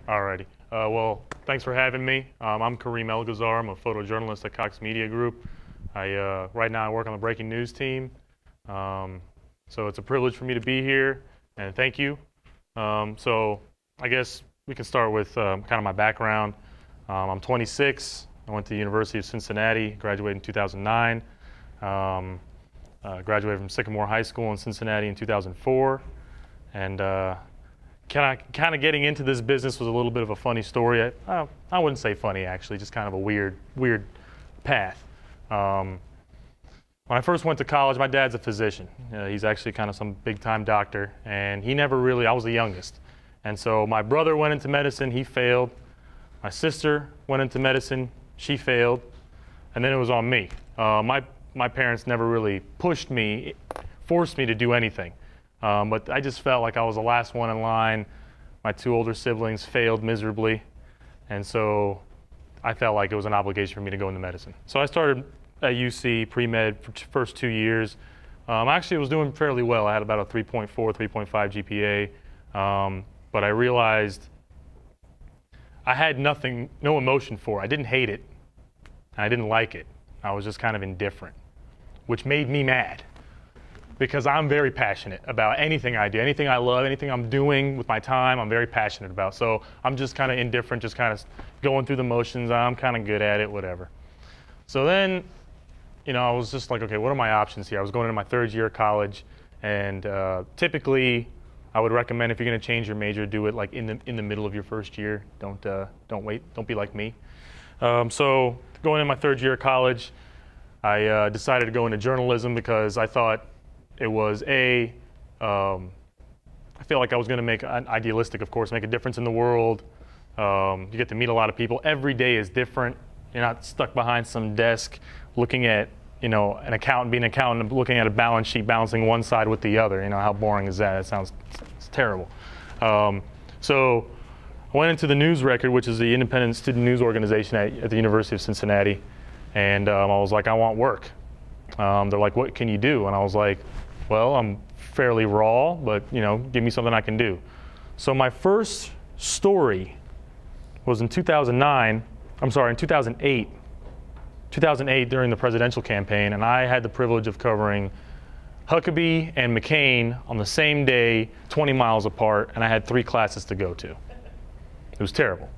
Alrighty. Well, thanks for having me. I'm Kareem Elgazzar. I'm a photojournalist at Cox Media Group. Right now I work on the breaking news team. So it's a privilege for me to be here, and thank you. So I guess we can start with kind of my background. I'm 26. I went to the University of Cincinnati, graduated in 2009. Graduated from Sycamore High School in Cincinnati in 2004. And kind of getting into this business was a little bit of a funny story. I wouldn't say funny, actually, just kind of a weird path. When I first went to college, my dad's a physician. He's actually kind of some big-time doctor, and he never really, I was the youngest. And so my brother went into medicine, he failed. My sister went into medicine, she failed. And then it was on me. My parents never really pushed me, forced me to do anything. But I just felt like I was the last one in line. My two older siblings failed miserably. And so I felt like it was an obligation for me to go into medicine. So I started at UC pre-med for first 2 years. Actually, I was doing fairly well. I had about a 3.4, 3.5 GPA. But I realized I had no emotion for it. I didn't hate it, and I didn't like it. I was just kind of indifferent, which made me mad, because I'm very passionate about anything I do, anything I love, anything I'm doing with my time, I'm very passionate about. So I'm just kind of indifferent, just kind of going through the motions. I'm kind of good at it, whatever. So then, I was just like, okay, what are my options here? I was going into my third year of college, and typically I would recommend, if you're going to change your major, do it like in the middle of your first year. Don't wait. Don't be like me. So going into my third year of college, I decided to go into journalism because I thought it was I feel like I was going to make, idealistic of course, make a difference in the world. You get to meet a lot of people. Every day is different. You're not stuck behind some desk looking at, an accountant, being an accountant, looking at a balance sheet, balancing one side with the other. How boring is that? It sounds terrible. So I went into the News Record, which is the independent student news organization at the University of Cincinnati. And I was like, I want work. They're like, what can you do? And I was like, well, I'm fairly raw, but give me something I can do. So my first story was in 2008. 2008 during the presidential campaign, and I had the privilege of covering Huckabee and McCain on the same day, 20 miles apart, and I had 3 classes to go to. It was terrible.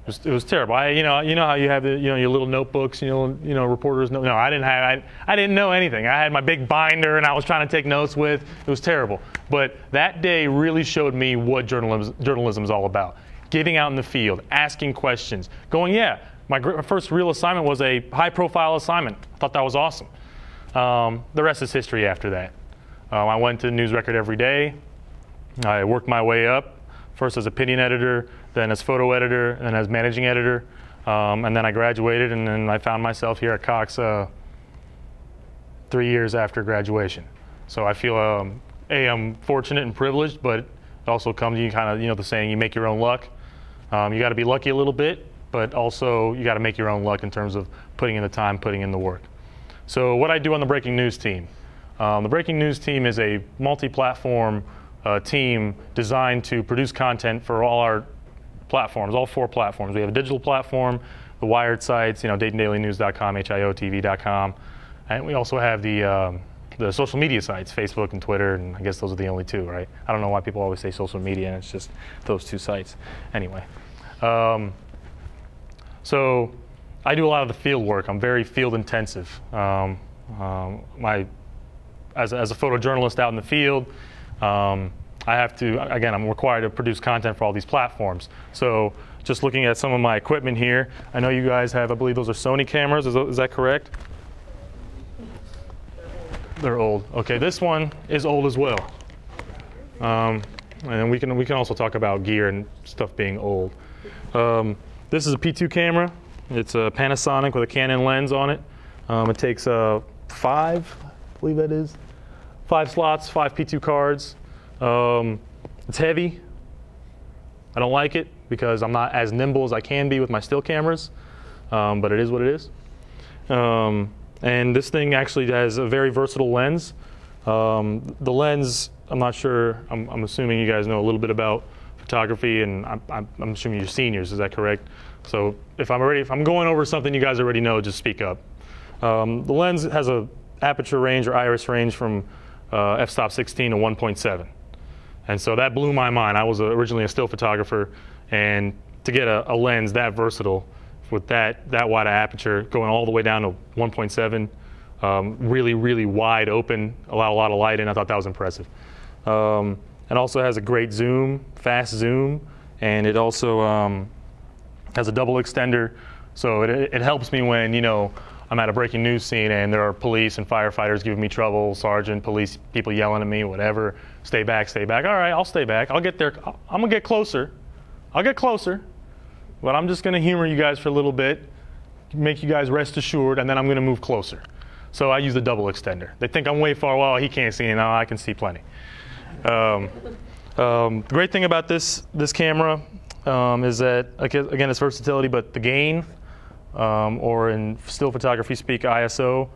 It was terrible. You know how you have your little notebooks, reporters. No, I didn't know anything. I had my big binder, and I was trying to take notes with. It was terrible. But that day really showed me what journalism is all about. Getting out in the field, asking questions, going, my first real assignment was a high-profile assignment. I thought that was awesome. The rest is history after that. I went to the News Record every day. I worked my way up, first as opinion editor, then as photo editor, and then as managing editor. And then I graduated, and then I found myself here at Cox 3 years after graduation. So I feel, I'm fortunate and privileged, but it also comes, you kind of, the saying, you make your own luck. You got to be lucky a little bit, but also you got to make your own luck in terms of putting in the time, putting in the work. So what I do on the breaking news team. The breaking news team is a multi-platform team designed to produce content for all our platforms, all 4 platforms. We have a digital platform, the Wired sites, DaytonDailyNews.com, HIOTV.com, and we also have the social media sites, Facebook and Twitter, and I guess those are the only 2, right? I don't know why people always say social media, and it's just those 2 sites. Anyway, so I do a lot of the field work. I'm very field intensive. As a photojournalist out in the field, I have to, again, I'm required to produce content for all these platforms. So just looking at some of my equipment here, I know you guys have, I believe those are Sony cameras, is that correct? They're old. Okay, this one is old as well. And we can also talk about gear and stuff being old. This is a P2 camera. It's a Panasonic with a Canon lens on it. It takes 5, I believe that is, 5 slots, 5 P2 cards. It's heavy. I don't like it because I'm not as nimble as I can be with my still cameras, but it is what it is. And this thing actually has a very versatile lens. The lens, I'm not sure, I'm assuming you guys know a little bit about photography, and I'm assuming you're seniors. Is that correct? So if I'm going over something you guys already know, just speak up. The lens has a aperture range or iris range from f-stop 16 to 1.7, and so that blew my mind. I was originally a still photographer, and to get a lens that versatile with that wide aperture going all the way down to 1.7, really wide open, allow a lot of light in. I thought that was impressive. It also has a great zoom, fast zoom, and it also has a double extender, so it helps me when, you know, I'm at a breaking news scene and there are police and firefighters giving me trouble, sergeant, police, people yelling at me, whatever. Stay back, stay back. All right, I'll stay back. I'll get there. I'm gonna get closer. I'll get closer, but I'm just gonna humor you guys for a little bit, make you guys rest assured, and then I'm gonna move closer. So I use the double extender. They think I'm way far. Well, he can't see, no, I can see plenty. The great thing about this camera is that, again, it's versatility, but the gain, or in still photography speak, ISO,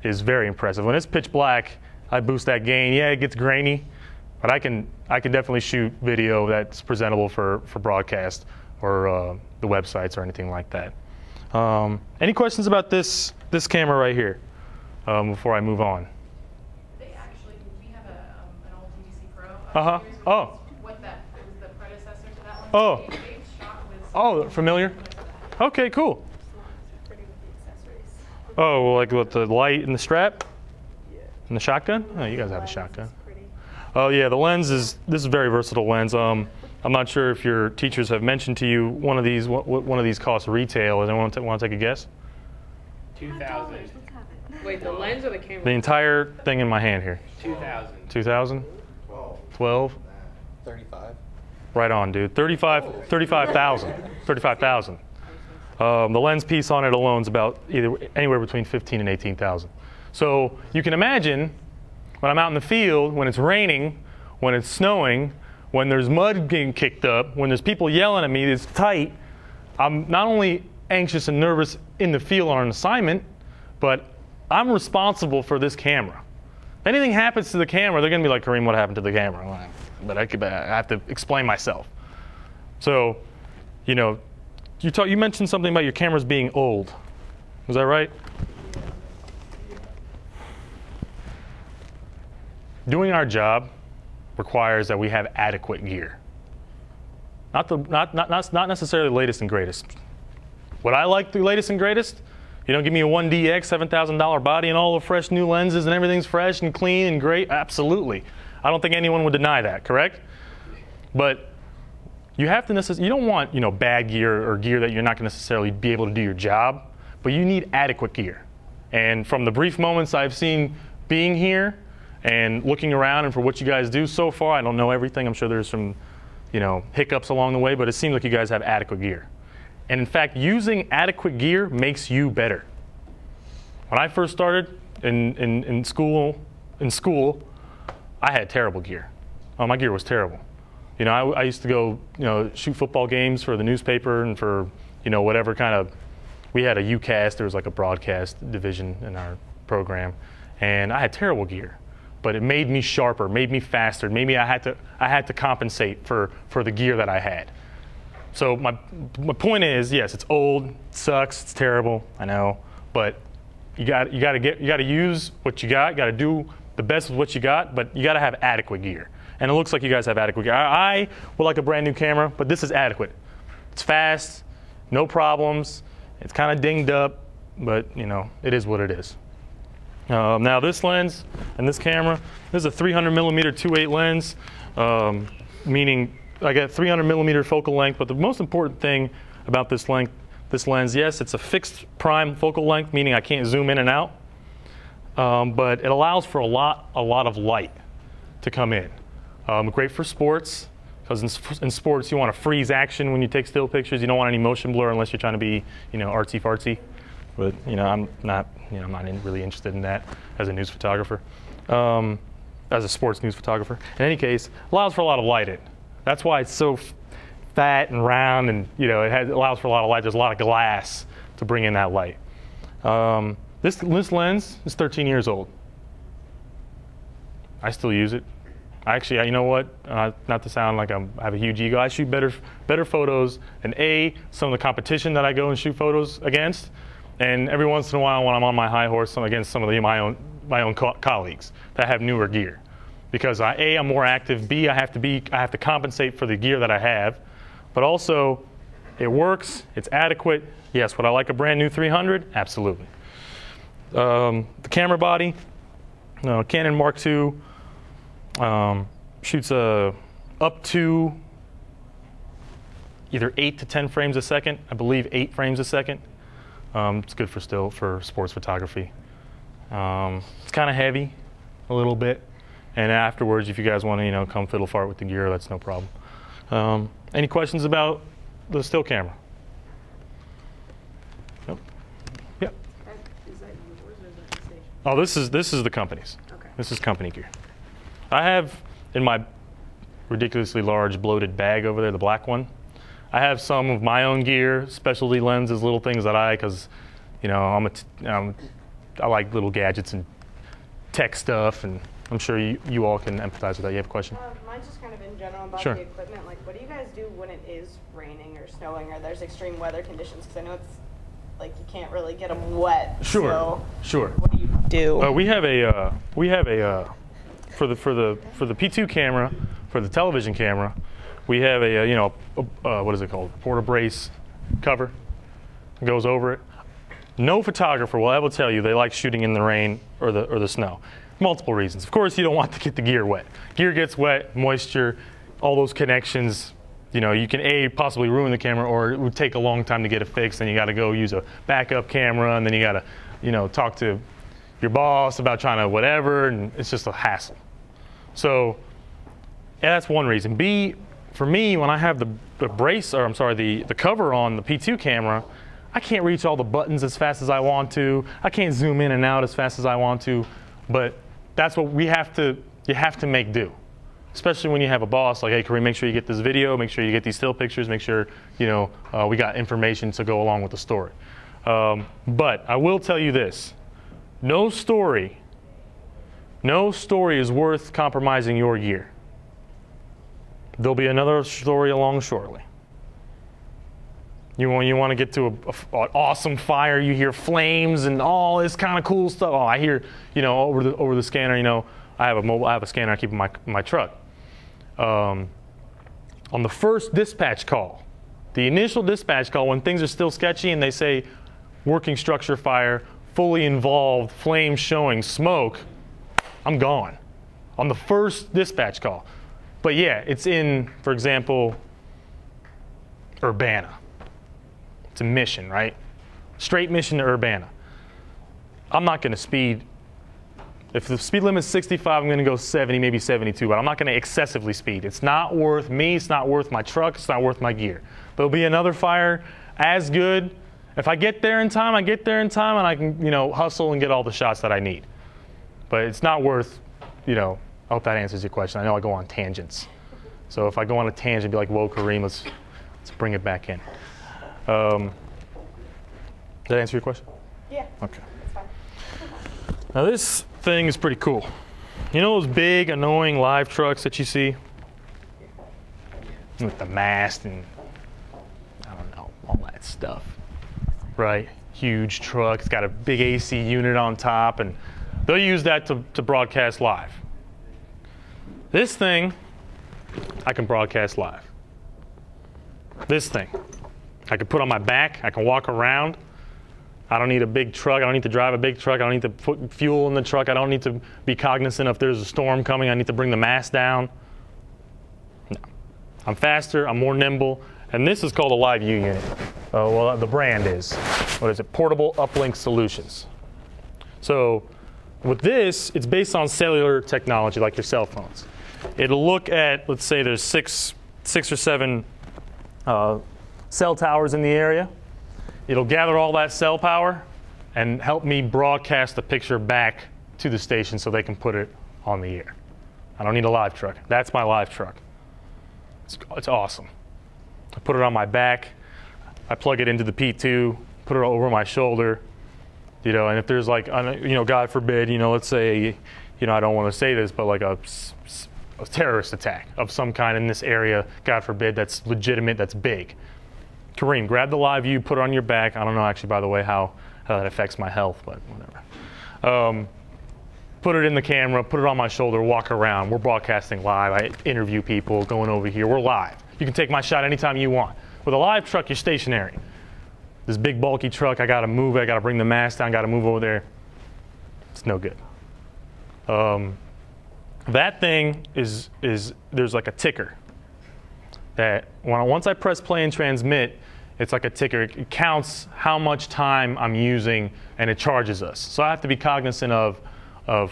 is very impressive. When it's pitch black, I boost that gain. Yeah, it gets grainy, but I can definitely shoot video that's presentable for broadcast or the websites or anything like that. Any questions about this camera right here before I move on? We have an old DVC Pro. Oh. What that was the predecessor to that one? Oh. The big shot was Oh, familiar? Okay, cool. pretty with the accessories. Oh, well, like with the light and the strap? Yeah. And the shotgun? Oh, you guys have a shotgun. Oh yeah, the lens this is a very versatile lens. I'm not sure if your teachers have mentioned to you one of these costs retail. Does anyone want to take a guess? 2,000. Wait, the lens or the camera? The entire thing in my hand here. 2,000. 2,000? 12? 35. Right on, dude. 35,000. 35,000. The lens piece on it alone is about anywhere between 15 and 18,000. So you can imagine when I'm out in the field, when it's raining, when it's snowing, when there's mud getting kicked up, when there's people yelling at me, it's tight, I'm not only anxious and nervous in the field on an assignment, but I'm responsible for this camera. If anything happens to the camera, they're gonna be like, Kareem, what happened to the camera? But I have to explain myself. So, you know, you mentioned something about your cameras being old. Was that right? Doing our job requires that we have adequate gear. Not necessarily the latest and greatest. Would I like the latest and greatest? You don't give me a 1DX, $7,000 body and all the fresh new lenses and everything's fresh and clean and great? Absolutely. I don't think anyone would deny that, correct? But you have to you don't want, you know, bad gear or gear that you're not going to necessarily be able to do your job, but you need adequate gear. And from the brief moments I've seen being here and looking around and for what you guys do so far, I don't know everything. I'm sure there's some, you know, hiccups along the way, but it seems like you guys have adequate gear. And in fact, using adequate gear makes you better. When I first started in school, I had terrible gear. Oh, my gear was terrible. You know, I used to go, you know, shoot football games for the newspaper and for, you know, whatever kind of, we had a UCAST, there was like a broadcast division in our program, and I had terrible gear. But it made me sharper, made me faster. Maybe I had to compensate for the gear that I had. So my point is, yes, it's old, it sucks, it's terrible, I know, but you got to use what you got to do the best with what you got, but you got to have adequate gear. And it looks like you guys have adequate gear. I would like a brand new camera, but this is adequate. It's fast, no problems. It's kind of dinged up, but you know, it is what it is. Now this lens and this camera, this is a 300mm 2.8 lens, meaning I got 300mm focal length, but the most important thing about this lens, yes, it's a fixed prime focal length, meaning I can't zoom in and out, but it allows for a lot of light to come in. Great for sports, because in sports you want to freeze action when you take still pictures. You don't want any motion blur unless you're trying to be, you know, artsy fartsy. But you know, I'm not really interested in that as a news photographer, as a sports news photographer. In any case, allows for a lot of light in. That's why it's so fat and round, and you know, it allows for a lot of light. There's a lot of glass to bring in that light. This lens is 13 years old. I still use it. Actually, you know what? Not to sound like I have a huge ego, I shoot better photos than some of the competition that I go and shoot photos against, and every once in a while when I'm on my high horse, I'm against some of my own colleagues that have newer gear, because I'm more active. B, I have to compensate for the gear that I have, but also it works. It's adequate. Yes, would I like a brand new 300? Absolutely. The camera body, Canon Mark II. Shoots up to either 8 to 10 frames a second. I believe 8 frames a second. It's good for sports photography. It's kind of heavy, a little bit. And afterwards, if you guys want to, come fiddle fart with the gear, that's no problem. Any questions about the still camera? Nope. Yep. Is that yours or is that the station? Oh, this is the company's. Okay. This is company gear. I have in my ridiculously large bloated bag over there, the black one, I have some of my own gear, specialty lenses, little things that because I like little gadgets and tech stuff, and I'm sure you all can empathize with that. You have a question? Mine's just kind of in general about Sure. the equipment. Like, what do you guys do when it is raining or snowing or there's extreme weather conditions? Because I know it's like you can't really get them wet. Sure. So Sure. what do you do? We have a for the P2 camera, for the television camera, we have what is it called? Porta brace cover. It goes over it. No photographer will ever tell you they like shooting in the rain or the snow. Multiple reasons. Of course, you don't want to get the gear wet. Gear gets wet, moisture, all those connections. You can possibly ruin the camera, or it would take a long time to get it fixed, and you got to go use a backup camera, and then you got to, talk to your boss about trying to whatever, and it's just a hassle. So, yeah, that's one reason. B, for me, when I have the cover on the P2 camera, I can't reach all the buttons as fast as I want to. I can't zoom in and out as fast as I want to, but that's what you have to make do. Especially when you have a boss like, hey, Kareem, make sure you get this video, make sure you get these still pictures, make sure, we got information to go along with the story. But I will tell you this, no story is worth compromising your gear. There'll be another story along shortly. You want to get to an awesome fire, you hear flames and all this kind of cool stuff. Oh, I hear, over the scanner, I have a scanner I keep in my truck. On the first dispatch call, the initial dispatch call, when things are still sketchy and they say working structure fire, fully involved, flames showing, smoke, I'm gone. On the first dispatch call. But yeah, it's in, for example, Urbana. It's a mission, right? Straight mission to Urbana. I'm not going to speed. If the speed limit is 65, I'm going to go 70, maybe 72, but I'm not going to excessively speed. It's not worth me, it's not worth my truck, it's not worth my gear. There'll be another fire as good. If I get there in time, I get there in time, and I can, hustle and get all the shots that I need. But it's not worth, I hope that answers your question. I know I go on tangents. So if I go on a tangent, be like, whoa, Kareem, let's bring it back in. Did that answer your question? Yeah. Okay. That's fine. Now this thing is pretty cool. You know those big, annoying live trucks that you see? With the mast and, I don't know, all that stuff. Right? Huge truck. It's got a big AC unit on top, and they'll use that to broadcast live. This thing, I can broadcast live. This thing, I can put on my back. I can walk around. I don't need a big truck. I don't need to drive a big truck. I don't need to put fuel in the truck. I don't need to be cognizant if there's a storm coming. I need to bring the mast down. No. I'm faster. I'm more nimble. And this is called a Live U unit. Well, the brand is. What is it? Portable Uplink Solutions. So with this, it's based on cellular technology like your cell phones. It'll look at, let's say there's six or seven cell towers in the area. It'll gather all that cell power and help me broadcast the picture back to the station so they can put it on the air. I don't need a live truck. That's my live truck. It's awesome. I put it on my back. I plug it into the P2, put it over my shoulder, and if there's like, God forbid, let's say, I don't want to say this, but like a a terrorist attack of some kind in this area, God forbid, that's legitimate, that's big. Kareem, grab the live view, put it on your back. I don't know actually, by the way, how that affects my health, but whatever. Put it in the camera, put it on my shoulder, walk around. We're broadcasting live. I interview people going over here. We're live. You can take my shot anytime you want. With a live truck, you're stationary. This big bulky truck, I gotta move it, I gotta bring the mast down, gotta move over there. It's no good. That thing is there's like a ticker that once I press play and transmit, it's like a ticker. It counts how much time I'm using and it charges us. So I have to be cognizant of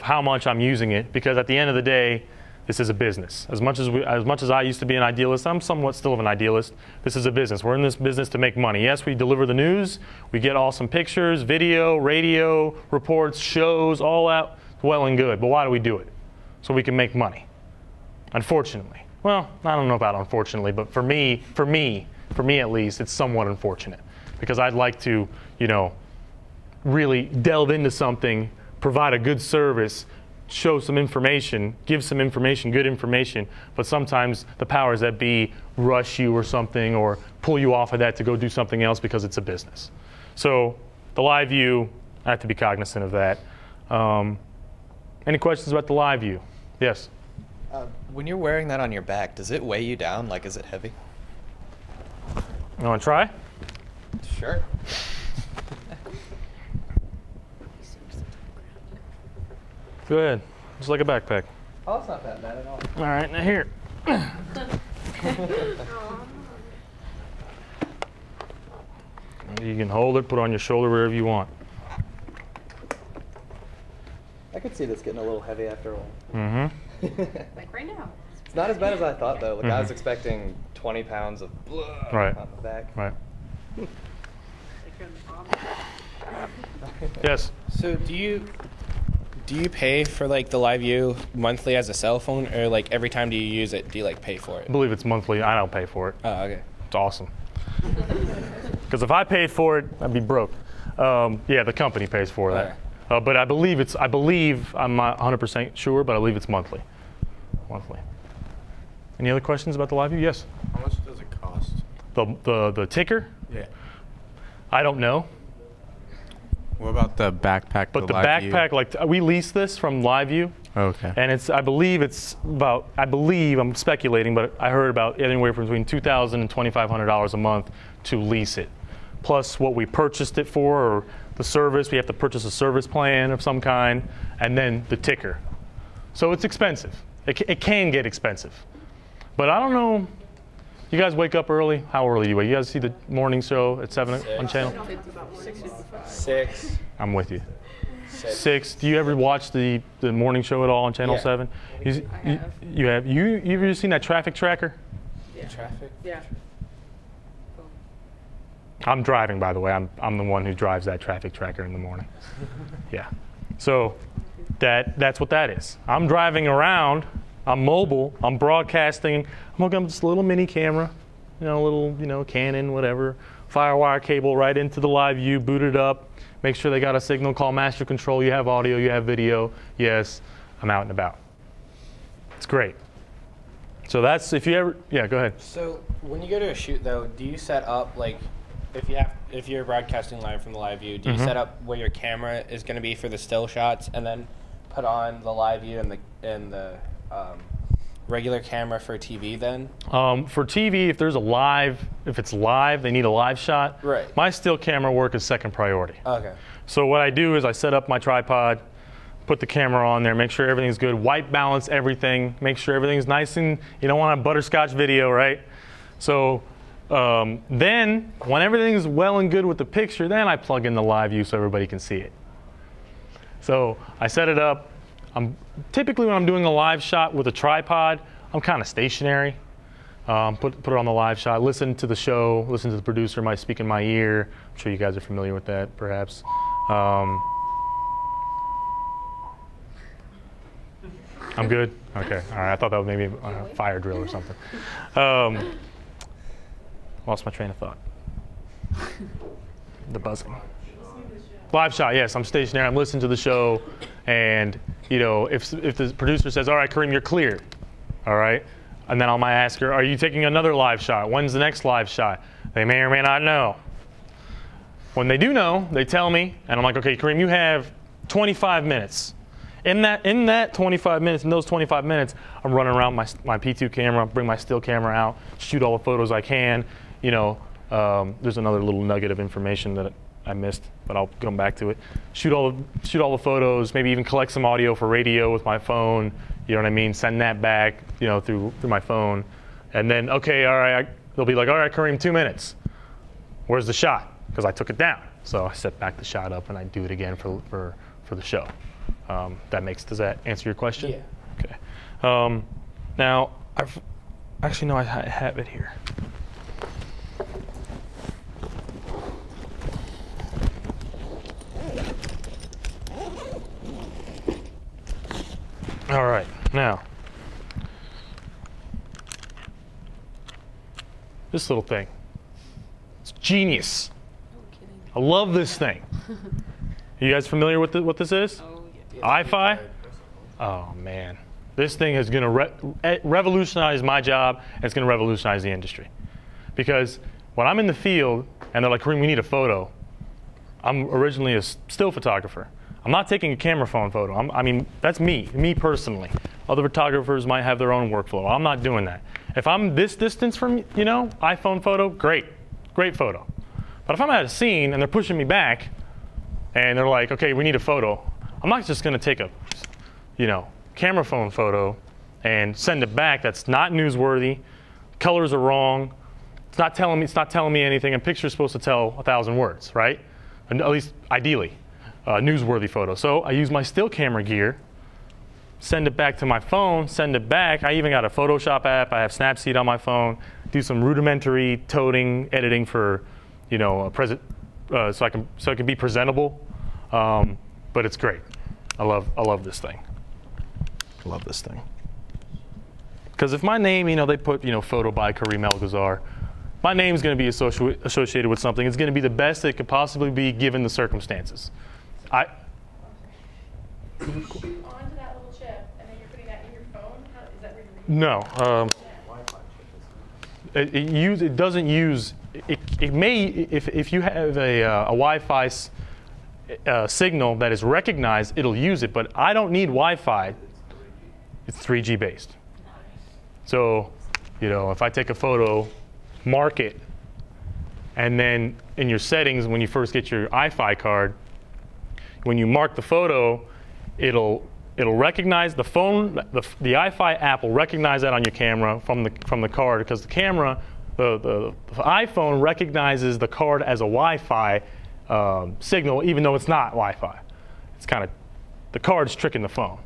how much I'm using it, because at the end of the day, this is a business. As much as I used to be an idealist, I'm somewhat still of an idealist. This is a business. We're in this business to make money. Yes, we deliver the news. We get awesome pictures, video, radio, reports, shows, all that, well and good. But why do we do it? So we can make money. Unfortunately. Well, I don't know about unfortunately, but for me at least, it's somewhat unfortunate, because I'd like to, really delve into something, provide a good service, show some information, give some information, good information, but sometimes the powers that be rush you or something, or pull you off of that to go do something else because it's a business. So the live view, I have to be cognizant of that. Any questions about the live view? Yes? When you're wearing that on your back, does it weigh you down? Like, is it heavy? You want to try? Sure. Go ahead. Just like a backpack. Oh, it's not that bad at all. All right, now here. You can hold it, put it on your shoulder, wherever you want. I could see this getting a little heavy after a while. Mm-hmm. Like right now. It's not as bad as I thought, though. Like, I was expecting 20 pounds of blood Right. on the back. Right. Yes. So do you pay for like the live view monthly as a cell phone, or like every time do you use it, do you like pay for it? I believe it's monthly. I don't pay for it. Oh, okay. It's awesome. Because if I paid for it, I'd be broke. Yeah, the company pays for that. But I believe I'm not 100% sure, but I believe it's monthly. Monthly. Any other questions about the live view? Yes. How much does it cost? The ticker? Yeah. I don't know. What about the backpack? But the backpack, like we lease this from LiveView, Okay. and I believe I'm speculating, but I heard about anywhere from between $2,000 and $2,500 a month to lease it, plus what we purchased it for, or the service. We have to purchase a service plan of some kind, and then the ticker. So it's expensive. It can get expensive, but I don't know. You guys wake up early? How early do you wake? You guys see the morning show at 7 on channel? 6. I'm with you. 6. Do you ever watch the morning show at all on Channel 7? You have. You ever seen that traffic tracker? Yeah. Traffic? Yeah. I'm driving, by the way. I'm the one who drives that traffic tracker in the morning. Yeah. So that's what that is. I'm driving around. I'm mobile. I'm broadcasting. I'm hooking up this little mini camera, little Canon, whatever. Firewire cable right into the live view, boot it up. Make sure they got a signal, call master control. You have audio, you have video. Yes, I'm out and about. It's great. So that's if you ever, yeah, go ahead. So when you go to a shoot though, do you set up like, if you're broadcasting live from the live view, do you set up where your camera is going to be for the still shots, and then put on the live view and the regular camera for TV then? For TV, if it's live, they need a live shot. Right. My still camera work is second priority. Okay. So what I do is I set up my tripod, put the camera on there, make sure everything's good, white balance everything, make sure everything's nice, and you don't want a butterscotch video, right? So then when everything's well and good with the picture, then I plug in the live view so everybody can see it. So I set it up. Typically when I'm doing a live shot with a tripod, I'm kind of stationary. Put it on the live shot, listen to the show, listen to the producer, might speak in my ear. I'm sure you guys are familiar with that, perhaps. I'm good? Okay, all right. I thought that was maybe a fire drill or something. Lost my train of thought. The buzzing. Live shot, yes. I'm stationary. I'm listening to the show, and if the producer says, "All right, Kareem, you're cleared," all right? And then I might ask her, are you taking another live shot? When's the next live shot? They may or may not know. When they do know, they tell me, and I'm like, okay, Kareem, you have 25 minutes. In that 25 minutes, in those 25 minutes, I'm running around my P2 camera, bring my still camera out, shoot all the photos I can. You know, there's another little nugget of information that I missed, but I'll come back to it. Shoot all the photos, maybe even collect some audio for radio with my phone. You know what I mean? Send that back, you know, through my phone. And then, okay, all right, they'll be like, all right, Kareem, 2 minutes. Where's the shot? Because I took it down. So I set back the shot up and I do it again for the show. Does that answer your question? Yeah. Okay. Now, I have it here. All right, now, this little thing, it's genius. I love this thing. You guys familiar with what this is? Oh, yeah. Wi-Fi? Oh man, this thing is going to revolutionize my job, and it's going to revolutionize the industry. Because when I'm in the field and they're like, Kareem, we need a photo, I'm originally a still photographer. I'm not taking a camera phone photo. I mean, that's me personally. Other photographers might have their own workflow. I'm not doing that. If I'm this distance from, you know, iPhone photo, great photo. But if I'm at a scene and they're pushing me back and they're like, okay, we need a photo, I'm not just going to take a, you know, camera phone photo and send it back. That's not newsworthy. Colors are wrong. It's not telling me anything. A picture's supposed to tell 1,000 words, right? And at least ideally. Newsworthy photo. So I use my still camera gear, send it back to my phone, send it back. I even got a Photoshop app. I have Snapseed on my phone. Do some rudimentary toting, editing for, you know, so I can be presentable. But it's great. I love this thing. I love this thing. Because if my name, you know, they put, you know, photo by Kareem Elgazzar, my name's going to be associated with something. It's going to be the best it could possibly be given the circumstances. You shoot onto that little chip, and then you're putting that in your phone? Is that where you're No. It doesn't use. It may, if you have a Wi-Fi signal that is recognized, it'll use it. But I don't need Wi-Fi. It's 3G based. So, you know, if I take a photo, mark it, and then in your settings, when you first get your Wi-Fi card, when you mark the photo, it'll recognize the phone. The Wi-Fi app will recognize that on your camera from the card, because the camera, the iPhone recognizes the card as a Wi-Fi signal, even though it's not Wi-Fi. It's kind of the card's tricking the phone.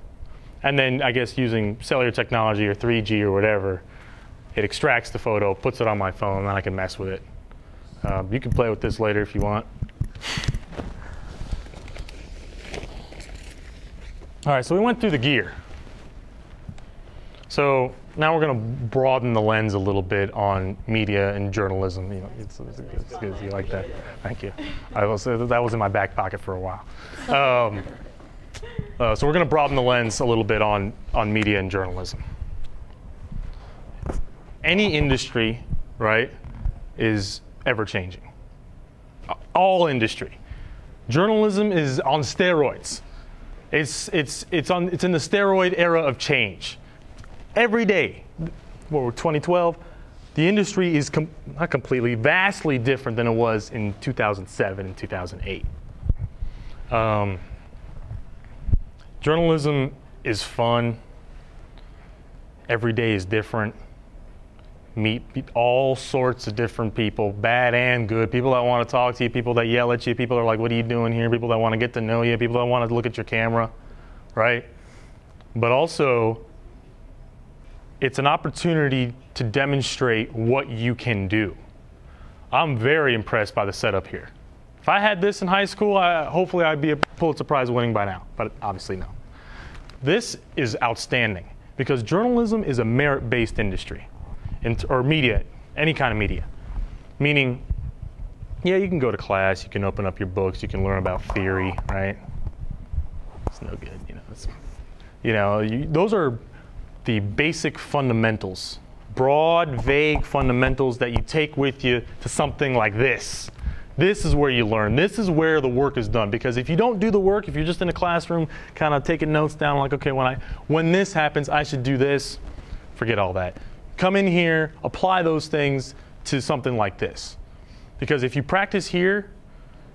And then I guess using cellular technology or 3G or whatever, it extracts the photo, puts it on my phone, and then I can mess with it. You can play with this later if you want. All right, so we went through the gear. So now we're going to broaden the lens a little bit on media and journalism. You know, it's good. You like that? Thank you. That was in my back pocket for a while. So we're going to broaden the lens a little bit on media and journalism. Any industry, right, is ever changing. All industry. Journalism is on steroids. It's in the steroid era of change. Every day, we're 2012, the industry is not completely, vastly different than it was in 2007 and 2008. Journalism is fun. Every day is different. Meet all sorts of different people, bad and good. People that want to talk to you, people that yell at you, people that are like, what are you doing here? People that want to get to know you, people that want to look at your camera, right? But also, it's an opportunity to demonstrate what you can do. I'm very impressed by the setup here. If I had this in high school, hopefully I'd be a Pulitzer Prize winning by now, but obviously no. This is outstanding because journalism is a merit-based industry. Or media, any kind of media. Meaning, yeah, you can go to class, you can open up your books, you can learn about theory, right? It's no good, you know. Those are the basic fundamentals, broad, vague fundamentals that you take with you to something like this. This is where you learn. This is where the work is done. Because if you don't do the work, if you're just in a classroom kind of taking notes down like, okay, when this happens, I should do this, forget all that. Come in here, apply those things to something like this. Because if you practice here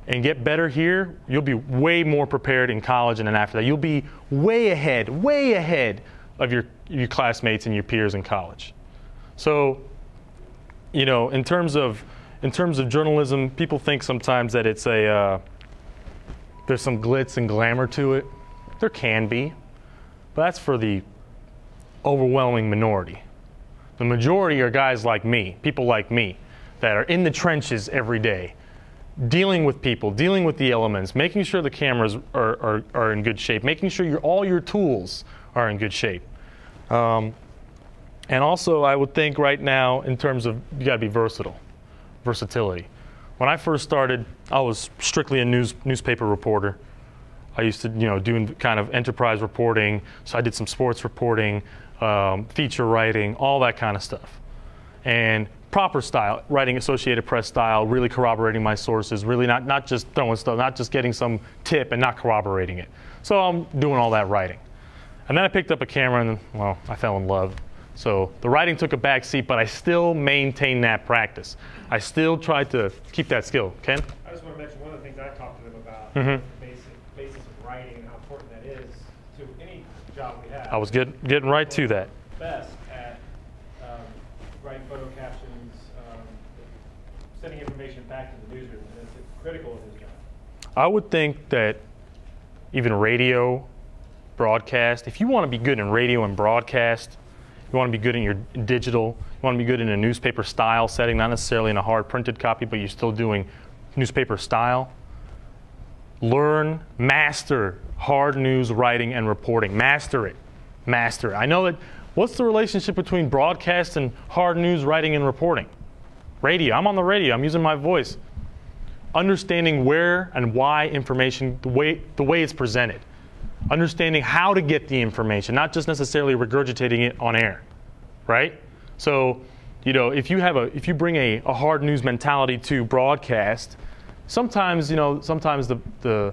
and get better here, you'll be way more prepared in college and then after that. You'll be way ahead of your classmates and your peers in college. So, you know, in terms of journalism, people think sometimes that it's there's some glitz and glamour to it. There can be, but that's for the overwhelming minority. The majority are guys like me, people like me, that are in the trenches every day, dealing with people, dealing with the elements, making sure the cameras are in good shape, making sure all your tools are in good shape. And also, I would think right now, in terms of, you got to be versatility. When I first started, I was strictly a newspaper reporter. I used to, do kind of enterprise reporting. So I did some sports reporting, feature writing, all that kind of stuff. And proper style, writing Associated Press style, really corroborating my sources, really not just throwing stuff, not just getting some tip and not corroborating it. So I'm doing all that writing. And then I picked up a camera and, well, I fell in love. So the writing took a back seat, but I still maintained that practice. I still tried to keep that skill. Ken? I just want to mention one of the things I talked to them about, the basis of writing and how important that is to any job we have. I was getting right to that. Best at writing photo captions, sending information back to the newsroom, and it's critical of his job. I would think that even radio, broadcast, if you want to be good in radio and broadcast, you want to be good in your digital, you want to be good in a newspaper style setting, not necessarily in a hard printed copy, but you're still doing newspaper style. Learn, master hard news writing and reporting. Master it. Master it. I know that, what's the relationship between broadcast and hard news writing and reporting? Radio. I'm on the radio. I'm using my voice. Understanding where and why information, the way it's presented. Understanding how to get the information, not just necessarily regurgitating it on air, right? So, if you bring a hard news mentality to broadcast, sometimes the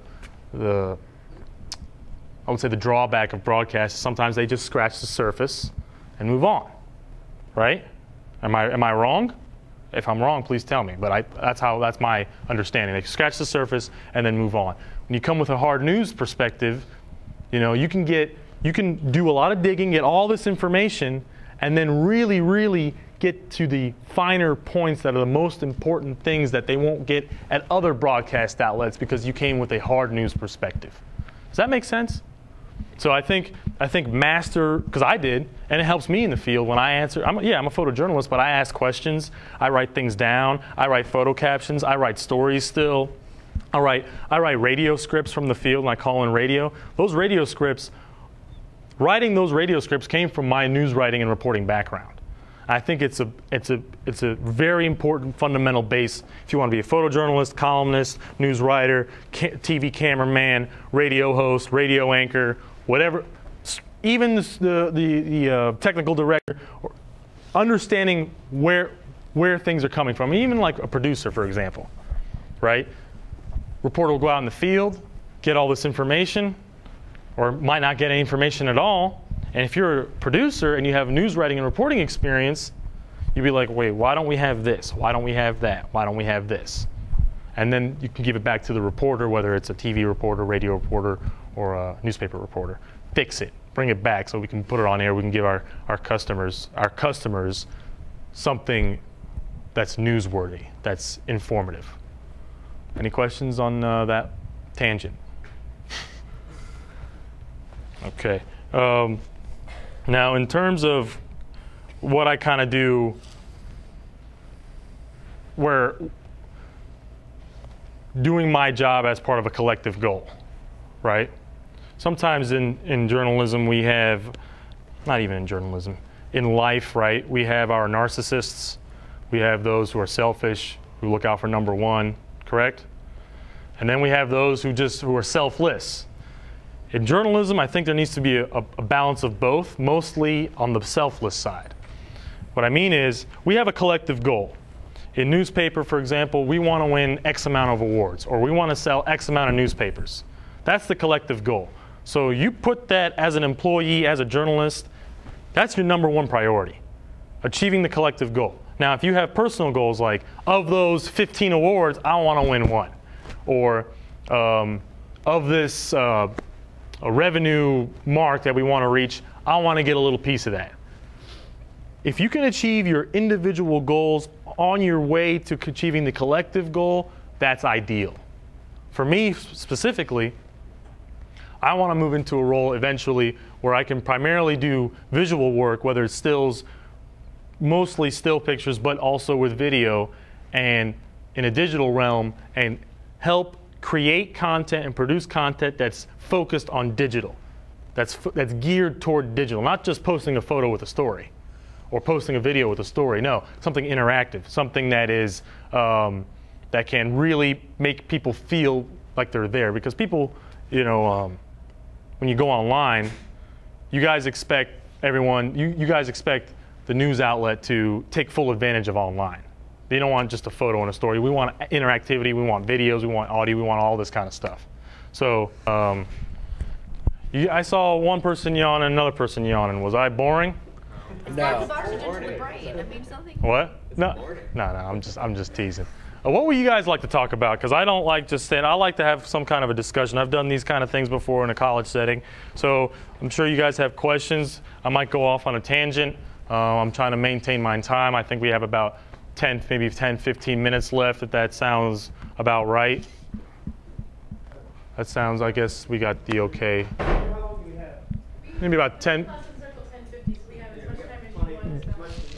I would say the drawback of broadcast is sometimes they just scratch the surface and move on, right? Am I wrong? If I'm wrong, please tell me. But that's my understanding. They scratch the surface and then move on. When you come with a hard news perspective, you can do a lot of digging, get all this information, and then really, really get to the finer points that are the most important things that they won't get at other broadcast outlets because you came with a hard news perspective. Does that make sense? So I think master, because I did, and it helps me in the field when I answer. I'm a photojournalist, but I ask questions. I write things down. I write photo captions. I write stories still. I write radio scripts from the field, and I call in radio. Those radio scripts, writing those radio scripts came from my news writing and reporting background. I think it's a very important fundamental base if you want to be a photojournalist, columnist, news writer, TV cameraman, radio host, radio anchor, whatever. Even the technical director, understanding where things are coming from. Even like a producer, for example, right? Reporter will go out in the field, get all this information, or might not get any information at all. And if you're a producer and you have news writing and reporting experience, you'd be like, wait, why don't we have this? Why don't we have that? Why don't we have this? And then you can give it back to the reporter, whether it's a TV reporter, radio reporter, or a newspaper reporter. Fix it. Bring it back so we can put it on air. We can give our customers something that's newsworthy, that's informative. Any questions on that tangent? Okay. Now, in terms of what I kind of do, where doing my job as part of a collective goal, right? Sometimes in journalism we have, not even in journalism, in life, right? We have our narcissists, we have those who are selfish, who look out for number one, correct? And then we have those who are selfless. In journalism, I think there needs to be a balance of both, mostly on the selfless side. What I mean is, we have a collective goal. In newspaper, for example, we want to win X amount of awards, or we want to sell X amount of newspapers. That's the collective goal. So you put that as an employee, as a journalist, that's your number one priority, achieving the collective goal. Now, if you have personal goals like, of those 15 awards, I want to win one, or of this a revenue mark that we want to reach, I want to get a little piece of that. If you can achieve your individual goals on your way to achieving the collective goal, that's ideal. For me specifically, I want to move into a role eventually where I can primarily do visual work, whether it's stills, mostly still pictures, but also with video and in a digital realm, and help create content and produce content that's focused on digital, that's geared toward digital, not just posting a photo with a story or posting a video with a story. No, something interactive, something that is that can really make people feel like they're there. Because people, you know, when you go online, you guys expect everyone, you guys expect the news outlet to take full advantage of online. They don't want just a photo and a story. We want interactivity, we want videos, we want audio, we want all this kind of stuff. So I saw one person yawn and another person yawning. Was I boring? That's oxygen to the brain. That means nothing. What? No, I'm just teasing. What would you guys like to talk about? Because I don't like just saying, I like to have some kind of a discussion. I've done these kind of things before in a college setting. So I'm sure you guys have questions. I might go off on a tangent. I'm trying to maintain my time. I think we have about 10, maybe 10, 15 minutes left, if that sounds about right. That sounds, I guess we got the okay. Maybe about 10.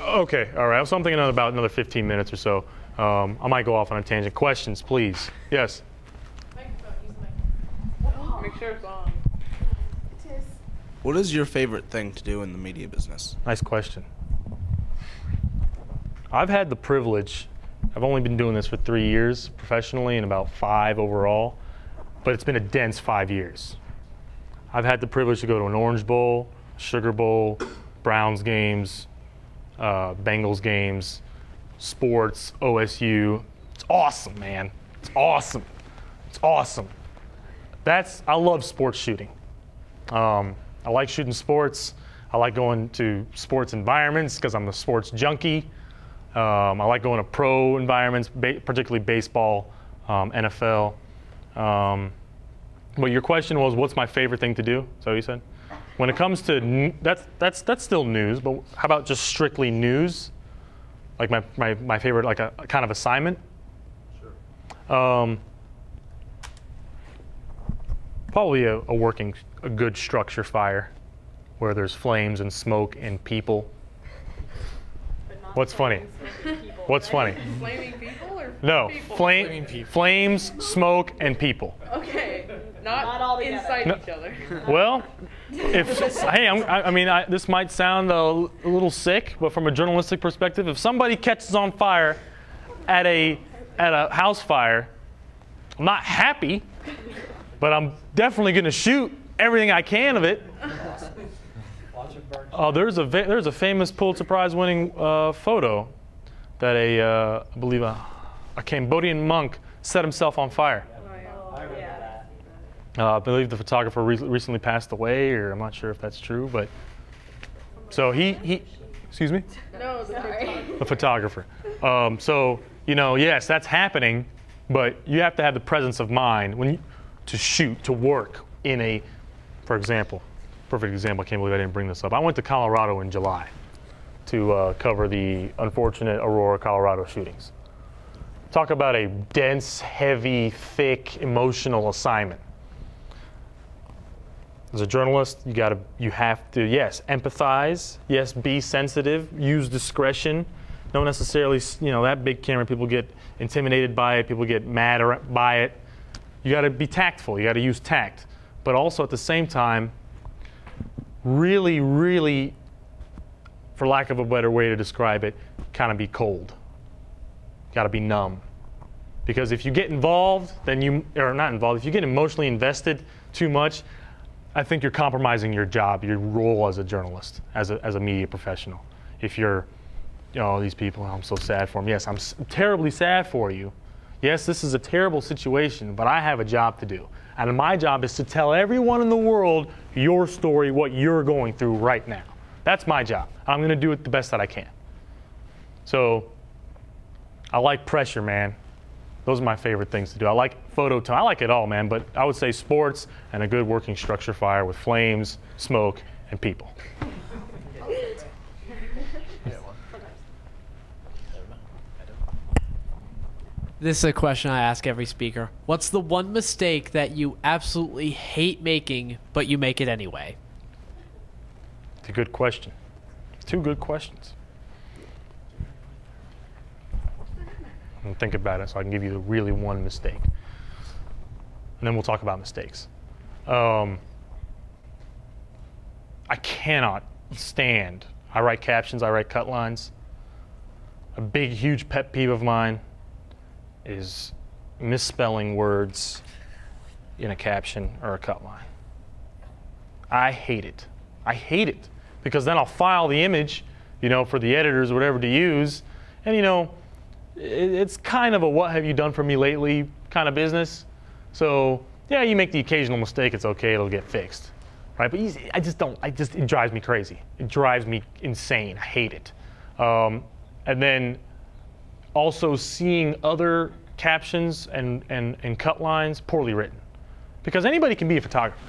Okay, all right. I was thinking about another 15 minutes or so. I might go off on a tangent. Questions, please. Yes? Make sure it's on. What is your favorite thing to do in the media business? Nice question. I've had the privilege, I've only been doing this for 3 years professionally and about 5 overall, but it's been a dense 5 years. I've had the privilege to go to an Orange Bowl, Sugar Bowl, Browns games, Bengals games, sports, OSU. It's awesome, man. It's awesome. It's awesome. I love sports shooting. I like shooting sports. I like going to sports environments because I'm a sports junkie. I like going to pro environments, particularly baseball, NFL. But your question was, what's my favorite thing to do? Is that what you said? When it comes to that's still news, but how about just strictly news? Like my favorite, like a kind of assignment? Sure. Probably a good structure fire where there's flames and smoke and people. What's funny? What's funny? Flaming people or No, people? flames, smoke, and people. Okay, not all together. inside each other. Well, this might sound a little sick, but from a journalistic perspective, if somebody catches on fire at a house fire, I'm not happy, but I'm definitely going to shoot everything I can of it. There's a famous Pulitzer Prize winning photo that I believe a Cambodian monk set himself on fire. I believe the photographer recently passed away, or I'm not sure if that's true, but so he excuse me? No, the photographer. So, yes, that's happening, but you have to have the presence of mind to shoot, to work in a, for example, perfect example, I can't believe I didn't bring this up. I went to Colorado in July to cover the unfortunate Aurora, Colorado shootings. Talk about a dense, heavy, thick, emotional assignment. As a journalist, you have to, yes, empathize, yes, be sensitive, use discretion. Don't necessarily, that big camera, people get intimidated by it, people get mad by it. You got to be tactful, you got to use tact. But also at the same time, really, really, for lack of a better way to describe it, kind of be cold. Got to be numb. Because if you get involved, if you get emotionally invested too much, I think you're compromising your job, your role as a journalist, as a media professional. If you're, these people, I'm so sad for them. Yes, I'm terribly sad for you. Yes, this is a terrible situation, but I have a job to do. And my job is to tell everyone in the world your story, what you're going through right now. That's my job. I'm going to do it the best that I can. So I like pressure, man. Those are my favorite things to do. I like photo time. I like it all, man, but I would say sports and a good working structure fire with flames, smoke, and people. This is a question I ask every speaker. What's the one mistake that you absolutely hate making, but you make it anyway? It's a good question. Two good questions. And think about it so I can give you the really one mistake. And then we'll talk about mistakes. I cannot stand, I write captions, I write cut lines. A big, huge pet peeve of mine is misspelling words in a caption or a cut line. I hate it. I hate it because then I'll file the image, for the editors or whatever to use, and it's kind of a what have you done for me lately kind of business. So yeah, you make the occasional mistake, it's okay, it'll get fixed, right? But it drives me crazy. It drives me insane. I hate it. And then also seeing other captions and cut lines poorly written. Because anybody can be a photographer.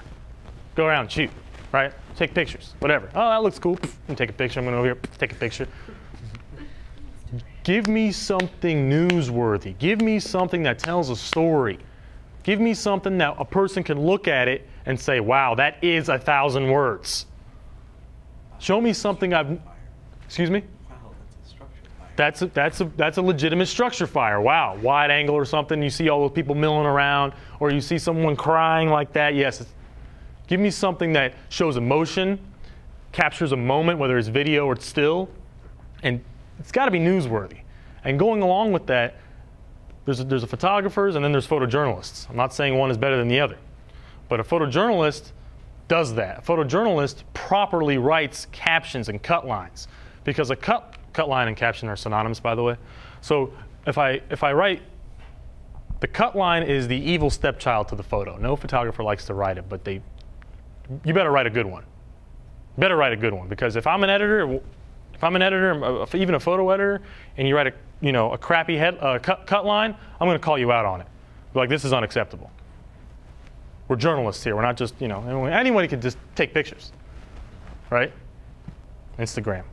Go around and shoot, right? Take pictures, whatever. Oh, that looks cool. And take a picture. I'm going to over here, take a picture. Give me something newsworthy. Give me something that tells a story. Give me something that a person can look at it and say, wow, that is 1,000 words. Show me something excuse me? That's a legitimate structure fire. Wow, wide angle or something. You see all those people milling around, or you see someone crying like that. Yes, give me something that shows emotion, captures a moment, whether it's video or it's still, and it's got to be newsworthy. And going along with that, there's a photographers and then there's photojournalists. I'm not saying one is better than the other, but a photojournalist does that. A photojournalist properly writes captions and cut lines, because a cut line and caption are synonymous, by the way. So if I write, the cut line is the evil stepchild to the photo. No photographer likes to write it, but you better write a good one. You better write a good one, because if I'm an editor, even a photo editor, and you write a crappy cut line, I'm going to call you out on it. Like, this is unacceptable. We're journalists here. We're not just, anybody can just take pictures, right? Instagram.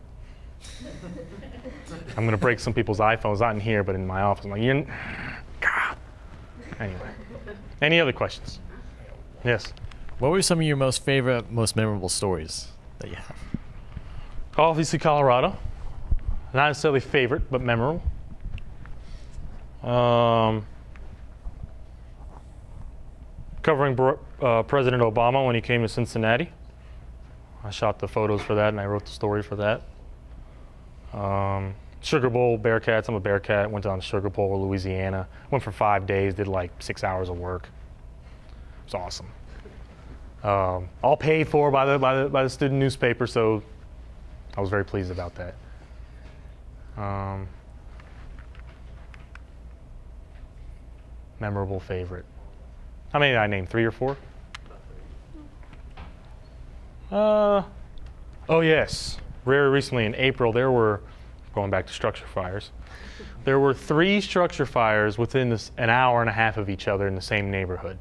I'm going to break some people's iPhones, not in here, but in my office. I'm like, God. Anyway. Any other questions? Yes. What were some of your most memorable stories that you have? Obviously, Colorado. Not necessarily favorite, but memorable. Covering President Obama when he came to Cincinnati. I shot the photos for that, and I wrote the story for that. Sugar Bowl Bearcats. I'm a Bearcat. Went down to Sugar Bowl, Louisiana. Went for 5 days. Did like 6 hours of work. It was awesome. All paid for by the student newspaper, so I was very pleased about that. Memorable favorite. How many did I name? 3 or 4? Oh yes. Very recently in April, there were, going back to structure fires, there were 3 structure fires within an hour and a half of each other in the same neighborhood.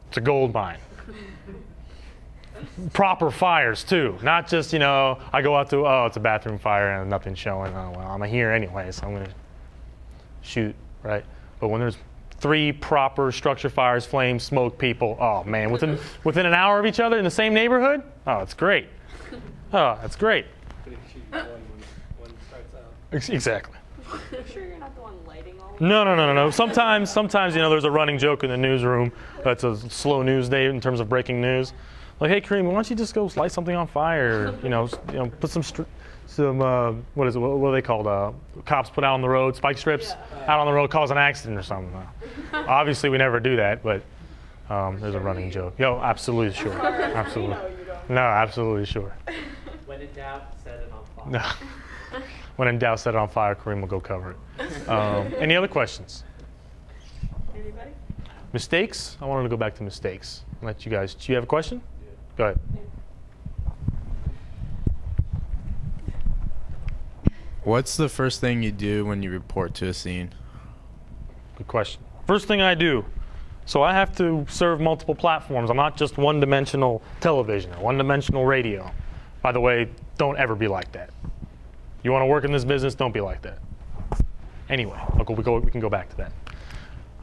It's a gold mine. Proper fires too, not just, I go out to, it's a bathroom fire and nothing's showing. Oh, well, I'm here anyway, so I'm going to shoot, right? But when there's 3 proper structure fires, flames, smoke, people, oh man, within an hour of each other in the same neighborhood, oh, it's great. Oh, that's great. Exactly. You sure you're not the one lighting all? No. Sometimes, there's a running joke in the newsroom. That's a slow news day in terms of breaking news. Like, hey, Kareem, why don't you just go light something on fire? Put some what are they called? Cops put out on the road, spike strips out on the road, cause an accident or something. Obviously, we never do that, but There's a running joke. Yo, absolutely sure. Absolutely. No, absolutely sure. When in doubt, set it on fire. No. When in doubt, set it on fire. Kareem will go cover it. Any other questions? Anybody? Mistakes? I wanted to go back to mistakes. I'll let you guys. Do you have a question? Yeah. Go ahead. What's the first thing you do when you report to a scene? Good question. First thing I do. So I have to serve multiple platforms. I'm not just one-dimensional television or one-dimensional radio. By the way, don't ever be like that. You want to work in this business, don't be like that. Anyway, we can go back to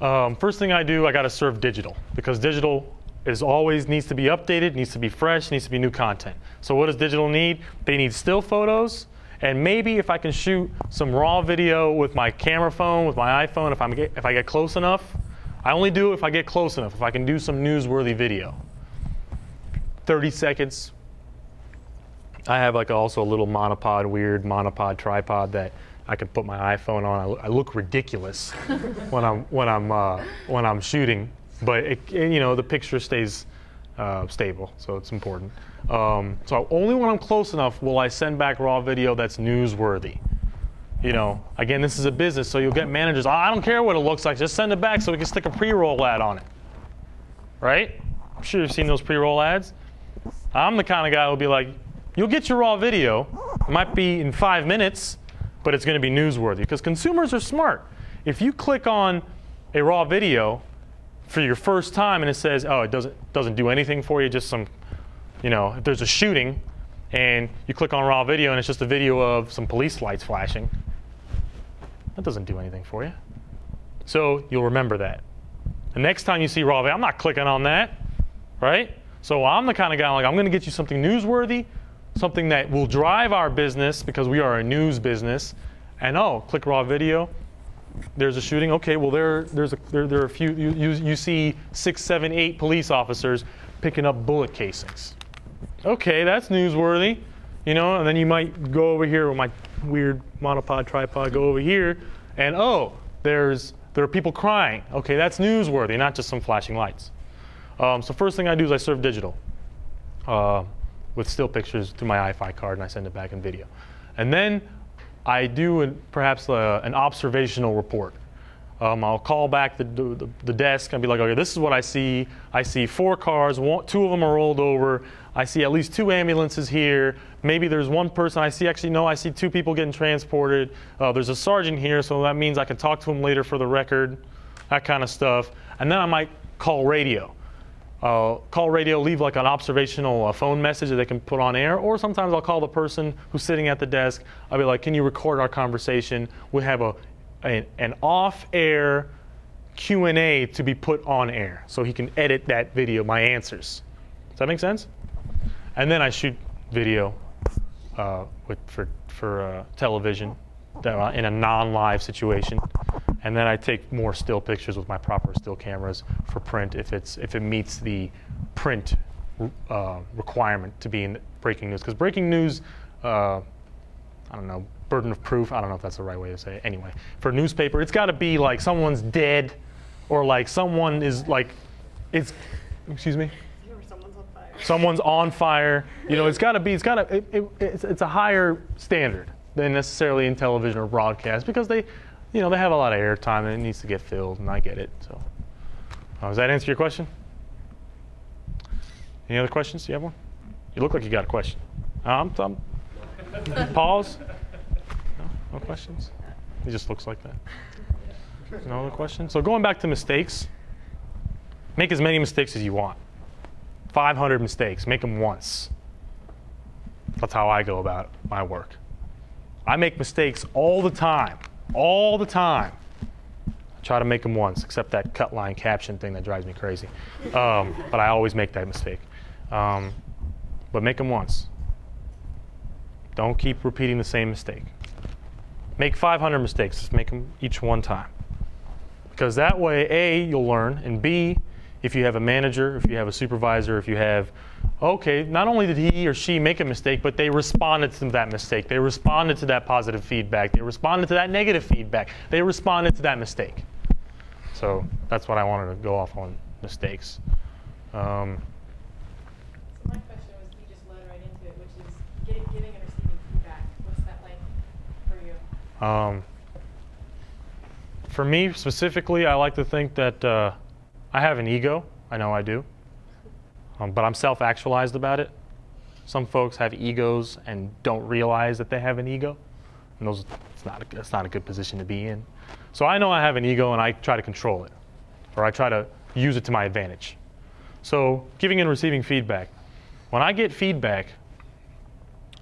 that. First thing I do, I got to serve digital, because digital always needs to be updated, needs to be fresh, needs to be new content. So what does digital need? They need still photos, and maybe if I can shoot some raw video with my camera phone, with my iPhone, if I get close enough. I only do it if I get close enough, if I can do some newsworthy video. 30 seconds. I have also a little weird monopod tripod that I can put my iPhone on. I look ridiculous when I'm shooting, but the picture stays stable, so it's important. So only when I'm close enough will I send back raw video that's newsworthy. Again, this is a business, so you'll get managers, I don't care what it looks like, just send it back so we can stick a pre-roll ad on it. Right? I'm sure you've seen those pre-roll ads. I'm the kind of guy who'll be like, you'll get your raw video. It might be in 5 minutes, but it's going to be newsworthy, because consumers are smart. If you click on a raw video for your first time and it says, oh, it doesn't do anything for you, just some, if there's a shooting and you click on raw video and it's just a video of some police lights flashing, that doesn't do anything for you. So you'll remember that. The next time you see raw video, I'm not clicking on that, right? So I'm the kind of guy I'm going to get you something newsworthy, something that will drive our business, because we are a news business. And click raw video. There's a shooting. Okay, well there are a few. You see 6, 7, 8 police officers picking up bullet casings. Okay, that's newsworthy, And then you might go over here with my weird monopod tripod. Go over here, and there are people crying. Okay, that's newsworthy, not just some flashing lights. So first thing I do is I serve digital with still pictures through my iFi card, and I send it back in video. And then I do perhaps an observational report. I'll call back the desk and be like, okay, this is what I see. I see 4 cars, 2 of them are rolled over. I see at least 2 ambulances here. Maybe there's 1 person. I see 2 people getting transported. There's a sergeant here, so that means I can talk to him later for the record, that kind of stuff. And then I might call radio. Leave an observational phone message that they can put on air, or sometimes I'll call the person who's sitting at the desk. I'll be like, can you record our conversation? We have an off-air Q&A to be put on air, so he can edit that video, my answers. Does that make sense? And then I shoot video for television in a non-live situation. And then I take more still pictures with my proper still cameras for print if it meets the print requirement to be in breaking news. Because breaking news, burden of proof, I don't know if that's the right way to say it. Anyway, for a newspaper, it's got to be like someone's dead, or someone is excuse me? Someone's on fire. It's a higher standard than necessarily in television or broadcast, because they have a lot of airtime and it needs to get filled, and I get it. So, does that answer your question? Any other questions? Do you have one? You look like you got a question. Pause. No questions? He just looks like that. No other questions? So going back to mistakes, make as many mistakes as you want. 500 mistakes, make them once. That's how I go about my work. I make mistakes all the time. All the time. I try to make them once, except that cut line caption thing that drives me crazy. But I always make that mistake. But make them once. Don't keep repeating the same mistake. Make 500 mistakes. Just make them each one time. Because that way, A, you'll learn, and B, if you have a manager, if you have a supervisor, if you have, not only did he or she make a mistake, but they responded to that mistake. They responded to that positive feedback. They responded to that negative feedback. They responded to that mistake. So that's what I wanted to go off on, mistakes. So my question was, you just led right into it, which is giving and receiving feedback. What's that like for you? For me specifically, I like to think that I have an ego. I know I do. But I'm self-actualized about it. Some folks have egos and don't realize that they have an ego. And it's not a good position to be in. So I know I have an ego and I try to control it. Or I try to use it to my advantage. So giving and receiving feedback. When I get feedback,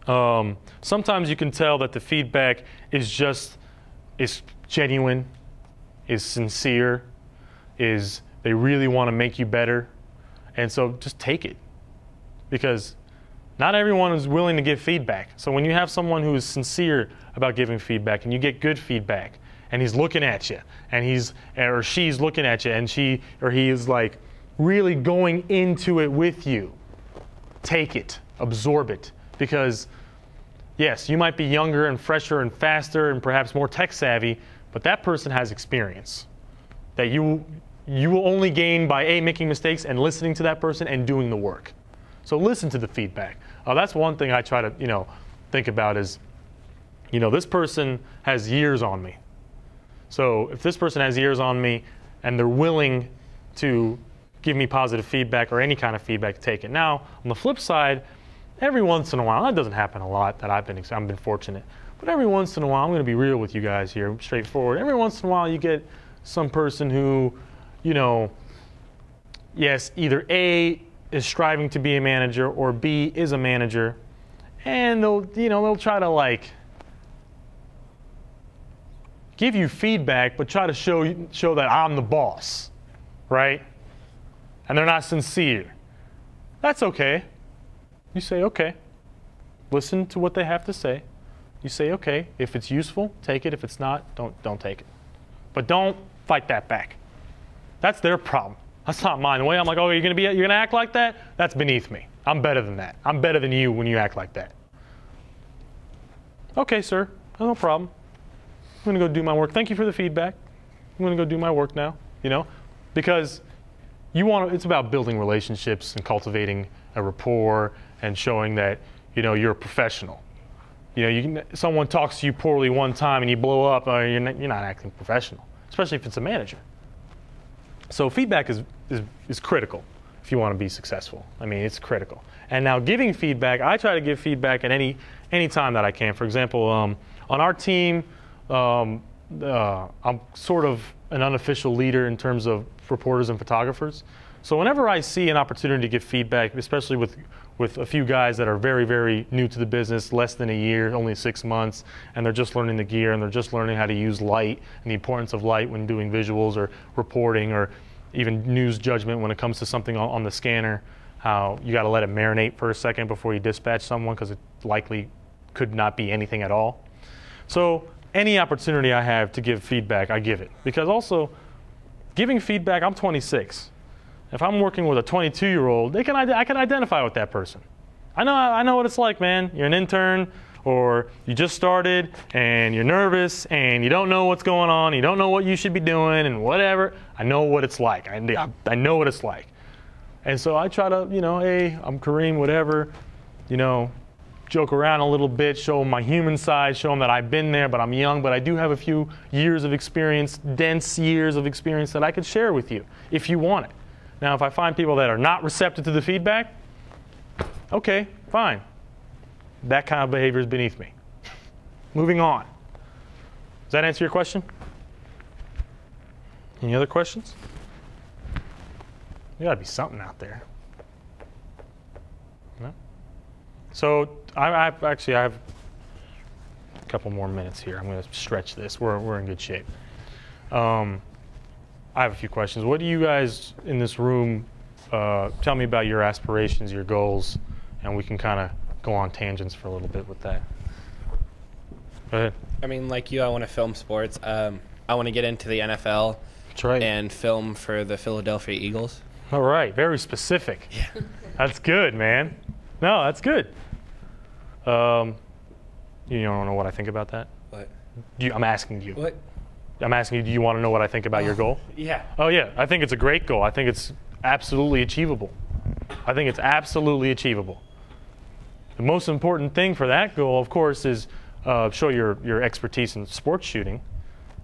sometimes you can tell that the feedback is genuine, is sincere, they really want to make you better. And so just take it. Because not everyone is willing to give feedback. So when you have someone who is sincere about giving feedback and you get good feedback and he's looking at you and or she's looking at you and he is like really going into it with you, take it, absorb it. Because yes, you might be younger and fresher and faster and perhaps more tech savvy, but that person has experience that you will only gain by making mistakes and listening to that person and doing the work. So listen to the feedback. That's one thing I try to think about is, this person has years on me. So if this person has years on me and they're willing to give me positive feedback or any kind of feedback, take it. Now, on the flip side, every once in a while, that doesn't happen a lot that I've been fortunate, but every once in a while, I'm going to be real with you guys here, straightforward. Every once in a while, you get some person who, yes, either A, is striving to be a manager, or B, is a manager, and they'll try to give you feedback, but try to show that I'm the boss, right? And they're not sincere. That's okay. You say, okay. Listen to what they have to say. You say, okay, if it's useful, take it. If it's not, don't take it. But don't fight that back. That's their problem. That's not mine. The way I'm like, oh, you're gonna act like that? That's beneath me. I'm better than that. I'm better than you when you act like that. Okay, sir, no problem. I'm gonna go do my work. Thank you for the feedback. I'm gonna go do my work now. Because it's about building relationships and cultivating a rapport and showing that you're a professional. Someone talks to you poorly one time and you blow up. You're not acting professional, especially if it's a manager. So feedback is critical if you want to be successful. I mean, it's critical. And now giving feedback, I try to give feedback at any time that I can. For example, on our team, I'm sort of an unofficial leader in terms of reporters and photographers. So whenever I see an opportunity to give feedback, especially with a few guys that are very, very new to the business, less than a year, only 6 months, and they're just learning the gear and they're just learning how to use light and the importance of light when doing visuals or reporting or even news judgment when it comes to something on the scanner, how you got to let it marinate for a second before you dispatch someone because it likely could not be anything at all. So any opportunity I have to give feedback, I give it. Because also, giving feedback, I'm 26. If I'm working with a 22-year-old, I can identify with that person. I know what it's like, man. You're an intern, or you just started, and you're nervous, and you don't know what's going on, you don't know what you should be doing, and whatever. I know what it's like. I know what it's like. And so I try to, hey, I'm Kareem, whatever, joke around a little bit, show them my human side, show them that I've been there, but I'm young, but I do have a few years of experience, dense years of experience that I could share with you if you want it. Now, if I find people that are not receptive to the feedback, okay, fine. That kind of behavior is beneath me. Moving on. Does that answer your question? Any other questions? There got to be something out there. No? So I have a couple more minutes here. I'm going to stretch this. We're in good shape. I have a few questions. What do you guys in this room tell me about your aspirations, your goals, and we can kind of go on tangents for a little bit with that. Go ahead. I mean, like you, I want to film sports. I want to get into the NFL. That's right. And film for the Philadelphia Eagles. All right. Very specific. Yeah. That's good, man. No, that's good. You don't know what I think about that? What? I'm asking you. What? I'm asking you, do you want to know what I think about your goal? Yeah. Oh, yeah. I think it's a great goal. I think it's absolutely achievable. I think it's absolutely achievable. The most important thing for that goal, of course, is show your expertise in sports shooting,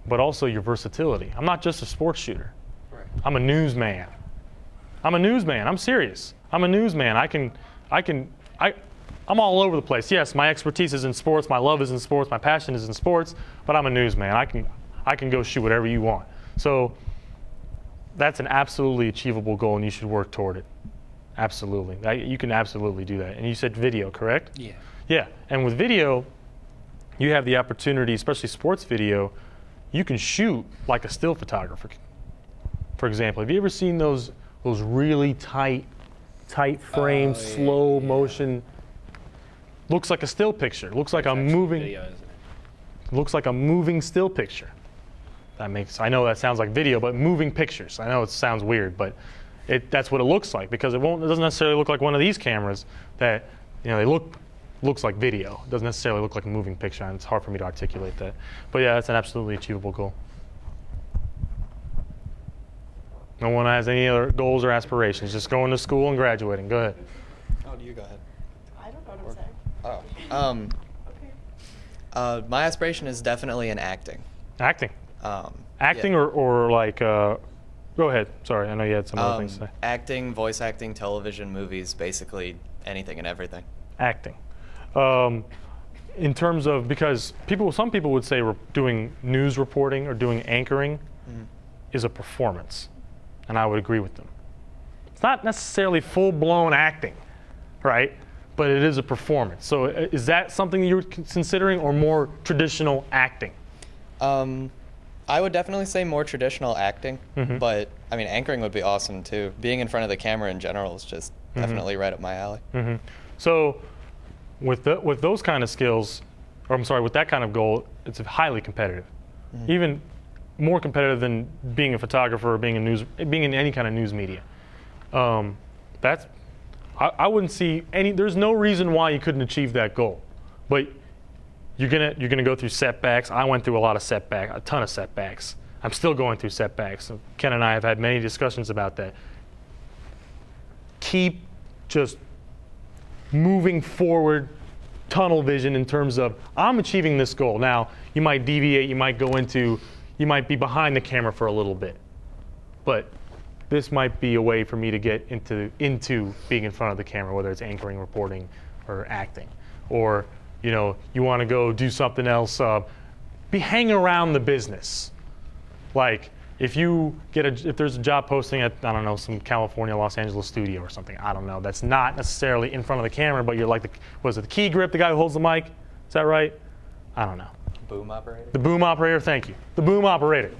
but also your versatility. I'm not just a sports shooter. Right. I'm a newsman. I'm serious. I'm a newsman. I'm all over the place. Yes, my expertise is in sports, my love is in sports, my passion is in sports, but I'm a newsman. I can go shoot whatever you want. So that's an absolutely achievable goal, and you should work toward it. Absolutely. You can absolutely do that. And you said video, correct? Yeah. Yeah. And with video, you have the opportunity, especially sports video, you can shoot like a still photographer. For example, have you ever seen those really tight frame, slow motion? Looks like a still picture. Looks like a moving video, isn't it? Looks like a moving still picture. I know that sounds like video, but moving pictures. I know it sounds weird, but that's what it looks like, because it doesn't necessarily look like one of these cameras that, they looks like video. It doesn't necessarily look like a moving picture, and it's hard for me to articulate that. But yeah, that's an absolutely achievable goal. No one has any other goals or aspirations, just going to school and graduating. Go ahead. Oh, you go ahead. I don't know what to say. Oh. My aspiration is definitely in acting. Acting. Acting, yeah. or like, go ahead. Sorry, I know you had some other things to say. Acting, voice acting, television, movies, basically anything and everything. Acting. In terms of, because some people would say doing news reporting or doing anchoring is a performance, and I would agree with them. It's not necessarily full-blown acting, right? But it is a performance. So is that something you're considering, or more traditional acting? I would definitely say more traditional acting, but I mean, anchoring would be awesome too. Being in front of the camera in general is just definitely right up my alley. So with those kind of skills, or I'm sorry, with that kind of goal, it's highly competitive. Even more competitive than being a photographer or being in any kind of news media. I wouldn't see there's no reason why you couldn't achieve that goal. But you're gonna go through setbacks. I went through a ton of setbacks. I'm still going through setbacks. So Ken and I have had many discussions about that. Keep just moving forward, tunnel vision in terms of, I'm achieving this goal. Now, you might deviate, you might be behind the camera for a little bit. But this might be a way for me to get into being in front of the camera, whether it's anchoring, reporting, or acting. Or, you want to go do something else, hang around the business. Like, if there's a job posting at, I don't know, some California, Los Angeles studio or something, I don't know, that's not necessarily in front of the camera, but you're like, the key grip, the guy who holds the mic? Is that right? I don't know. Boom operator? The boom operator, thank you. The boom operator.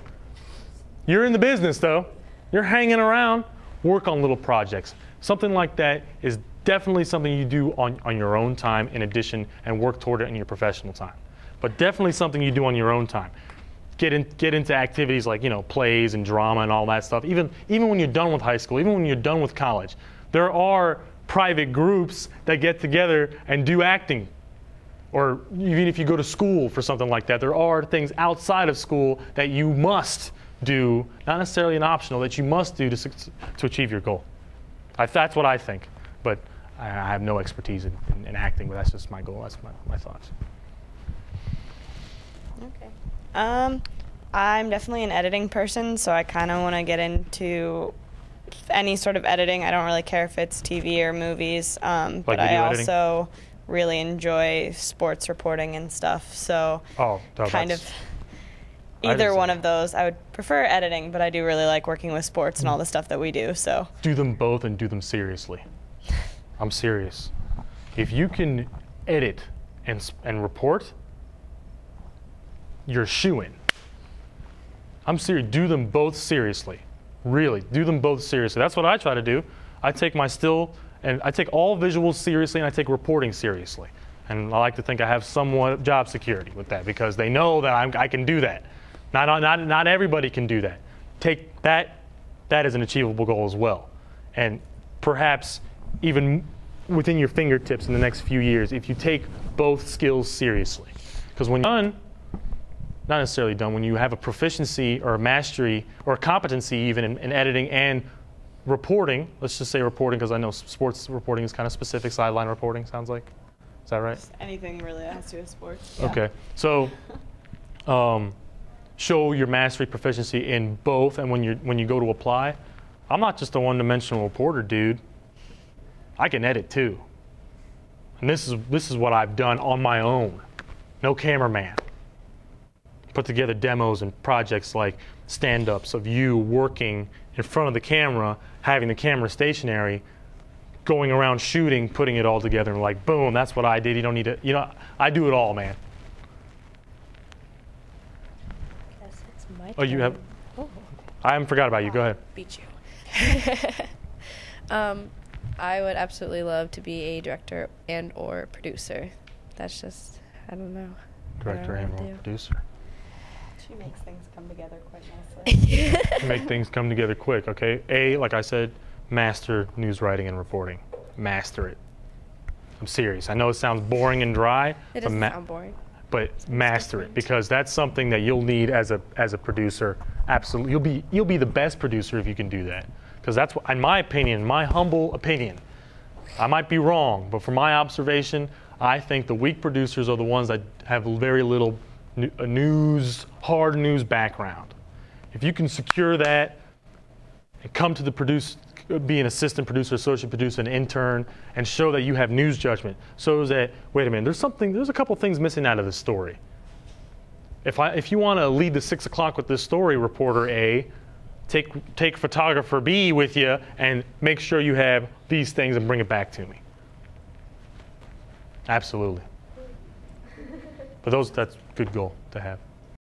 You're in the business, though. You're hanging around, work on little projects. Something like that is definitely something you do on your own time in addition, and work toward it in your professional time. But definitely something you do on your own time. Get into activities like, plays and drama and all that stuff. Even when you're done with high school, even when you're done with college, there are private groups that get together and do acting. Or even if you go to school for something like that, there are things outside of school that you must do, not necessarily an optional, that you must do to achieve your goal. That's what I think, but I have no expertise in acting, but that's just my goal. That's my thoughts. Okay. I'm definitely an editing person, so I kind of want to get into any sort of editing. I don't really care if it's TV or movies, but I also really enjoy sports reporting and stuff, so either one of those. I would prefer editing, but I do really like working with sports and all the stuff that we do. So do them both and do them seriously. I'm serious. If you can edit and report, you're shoo-in. I'm serious. Do them both seriously. Really, do them both seriously. That's what I try to do. I take my still, and I take all visuals seriously, and I take reporting seriously. And I like to think I have somewhat job security with that, because they know that I can do that. Not everybody can do that. Take that as an achievable goal as well. And perhaps even within your fingertips in the next few years, if you take both skills seriously. Because when you're done, not necessarily done, when you have a proficiency or a mastery or a competency even in editing and reporting, let's just say reporting, because I know sports reporting is kind of specific, sideline reporting, sounds like. Is that right? Just anything really that has to do with sports. Yeah. Okay. So show your mastery proficiency in both, and when you go to apply, I'm not just a one-dimensional reporter, dude. I can edit too. And this is what I've done on my own. No cameraman. Put together demos and projects like stand-ups of you working in front of the camera, having the camera stationary, going around shooting, putting it all together, and like, boom, that's what I did. You don't need to, I do it all, man. Guess it's my Oh, you turn. have, I haven't forgot about you. Go ahead. Beat you. I would absolutely love to be a director and or producer. That's just, I don't know. Director and or producer. She makes things come together quite nicely. Make things come together quick, okay? Like I said, master news writing and reporting. Master it. I'm serious. I know it sounds boring and dry. It doesn't sound boring. But master it, because that's something that you'll need as a producer. Absolutely, you'll be the best producer if you can do that. Because that's what, in my opinion, my humble opinion, I might be wrong, but from my observation, I think the weak producers are the ones that have very little hard news background. If you can secure that and come to be an assistant producer, associate producer, an intern, and show that you have news judgment, so that, wait a minute, there's a couple things missing out of this story. If you want to lead the 6 o'clock with this story, reporter A, take photographer B with you and make sure you have these things and bring it back to me. Absolutely. But that's a good goal to have.